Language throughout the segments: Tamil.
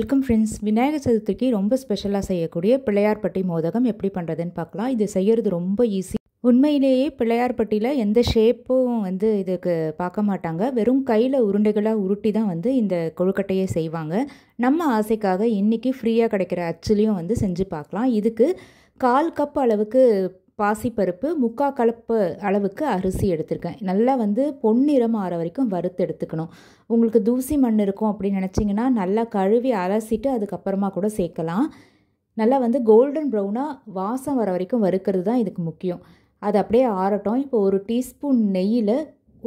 Welcome friends. விநாயகர் சதுர்த்திக்கு ரொம்ப ஸ்பெஷலாக செய்யக்கூடிய பிள்ளையார்பட்டி மோதகம் எப்படி பண்ணுறதுன்னு பார்க்கலாம். இது செய்கிறது ரொம்ப ஈஸி. உண்மையிலேயே பிள்ளையார்பட்டியில் எந்த ஷேப்பும் இதுக்கு பார்க்க மாட்டாங்க. வெறும் கையில் உருண்டைகளாக உருட்டி தான் இந்த கொழுக்கட்டையை செய்வாங்க. நம்ம ஆசைக்காக இன்றைக்கி ஃப்ரீயாக கிடைக்கிற அச்சுலையும் செஞ்சு பார்க்கலாம். இதுக்கு 1/4 கப் அளவுக்கு பாசிப்பருப்பு, 3/4 கப் அளவுக்கு அரிசி எடுத்திருக்கேன். நல்லா பொன்னிறம் ஆற வரைக்கும் வறுத்து எடுத்துக்கணும். உங்களுக்கு தூசி மண் இருக்கும் அப்படின்னு நினச்சிங்கன்னா நல்லா கழுவி அலசிட்டு அதுக்கப்புறமா கூட சேர்க்கலாம். நல்லா கோல்டன் ப்ரௌனாக வாசம் வர வரைக்கும் வறுக்கிறது தான் இதுக்கு முக்கியம். அது அப்படியே ஆறட்டும். இப்போ 1 டீஸ்பூன் நெய்யில்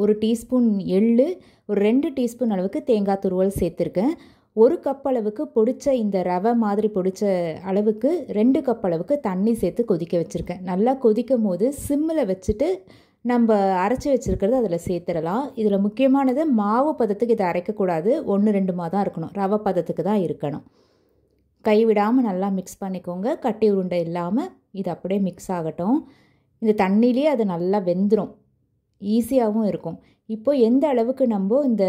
1 டீஸ்பூன் எள்ளு, ஒரு 2 டீஸ்பூன் அளவுக்கு தேங்காய் துருவல் சேர்த்துருக்கேன். 1 கப் அளவுக்கு பொடிச்ச இந்த ரவை மாதிரி பொடிச்ச அளவுக்கு 2 கப் அளவுக்கு தண்ணி சேர்த்து கொதிக்க வச்சுருக்கேன். நல்லா கொதிக்கும் போது சிம்மில் வச்சுட்டு நம்ம அரைச்சி வச்சுருக்கிறது அதில் சேர்த்துடலாம். இதில் முக்கியமானது மாவு பதத்துக்கு இதை அரைக்கக்கூடாது. 1-2 தான் இருக்கணும். ரவை பதத்துக்கு தான் இருக்கணும். கைவிடாமல் நல்லா மிக்ஸ் பண்ணிக்கோங்க. கட்டி உருண்டை இல்லாமல் இது அப்படியே மிக்ஸ் ஆகட்டும். இந்த தண்ணியிலே அது நல்லா வெந்துடும். ஈஸியாகவும் இருக்கும். இப்போ எந்த அளவுக்கு நம்ம இந்த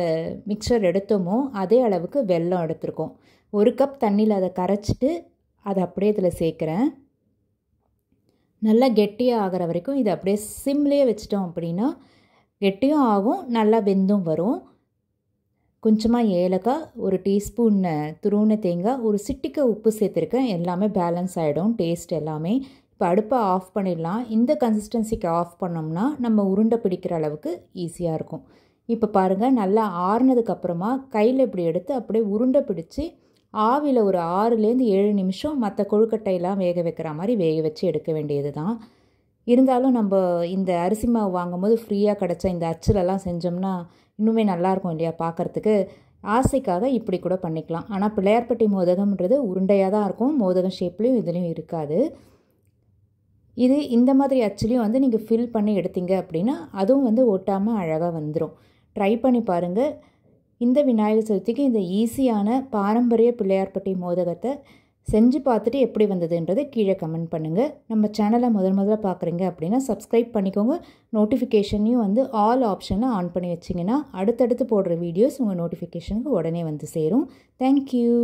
மிக்சர் எடுத்தோமோ அதே அளவுக்கு வெல்லம் எடுத்துருக்கோம். 1 கப் தண்ணியில் அதை கரைச்சிட்டு அதை அப்படியே இதில் சேர்க்குறேன். நல்லா கெட்டியாக ஆகிற வரைக்கும் இதை அப்படியே சிம்லேயே வச்சிட்டோம் அப்படின்னா கெட்டியும் ஆகும், நல்லா வெந்தும் வரும். கொஞ்சமாக ஏலக்காய், 1 டீஸ்பூன் துருவின தேங்காய், ஒரு சிட்டிக்கை உப்பு சேர்த்துருக்கேன். எல்லாமே பேலன்ஸ் ஆகிடும் டேஸ்ட் எல்லாமே. இப்போ அடுப்பை ஆஃப் பண்ணிடலாம். இந்த கன்சிஸ்டன்சிக்கு ஆஃப் பண்ணோம்னா நம்ம உருண்டை பிடிக்கிற அளவுக்கு ஈஸியாக இருக்கும். இப்போ பாருங்கள், நல்லா ஆறுனதுக்கப்புறமா கையில் இப்படி எடுத்து அப்படியே உருண்டை பிடிச்சி ஆவியில் ஒரு 6-7 நிமிஷம் மற்ற கொழுக்கட்டையெல்லாம் வேக வைக்கிற மாதிரி வேக வச்சு எடுக்க வேண்டியது தான். இருந்தாலும் நம்ம இந்த அரிசி மாவு வாங்கும்போது ஃப்ரீயாக கிடச்ச இந்த அச்சிலெல்லாம் செஞ்சோம்னா இன்னுமே நல்லாயிருக்கும் இல்லையா பார்க்குறதுக்கு. ஆசைக்காக இப்படி கூட பண்ணிக்கலாம். ஆனால் பிள்ளையார்பட்டி மோதகம்ன்றது உருண்டையாக தான் இருக்கும். மோதகம் ஷேப்லேயும் இதுலேயும் இருக்காது. இது இந்த மாதிரி அச்சுலையும் நீங்கள் ஃபில் பண்ணி எடுத்தீங்க அப்படின்னா அதுவும் ஒட்டாமல் அழகாக வந்துடும். ட்ரை பண்ணி பாருங்கள். இந்த விநாயகர் சதுர்த்திக்கு இந்த ஈஸியான பாரம்பரிய பிள்ளையார்பட்டி மோதகத்தை செஞ்சு பார்த்துட்டு எப்படி வந்ததுன்றது கீழே கமெண்ட் பண்ணுங்கள். நம்ம சேனலை முதல்ல பார்க்குறீங்க அப்படின்னா சப்ஸ்கிரைப் பண்ணிக்கோங்க. நோட்டிஃபிகேஷனையும் ஆல் ஆப்ஷனை ஆன் பண்ணி வச்சிங்கன்னா அடுத்தடுத்து போடுற வீடியோஸ் உங்கள் நோட்டிஃபிகேஷனுக்கு உடனே சேரும். தேங்க்யூ.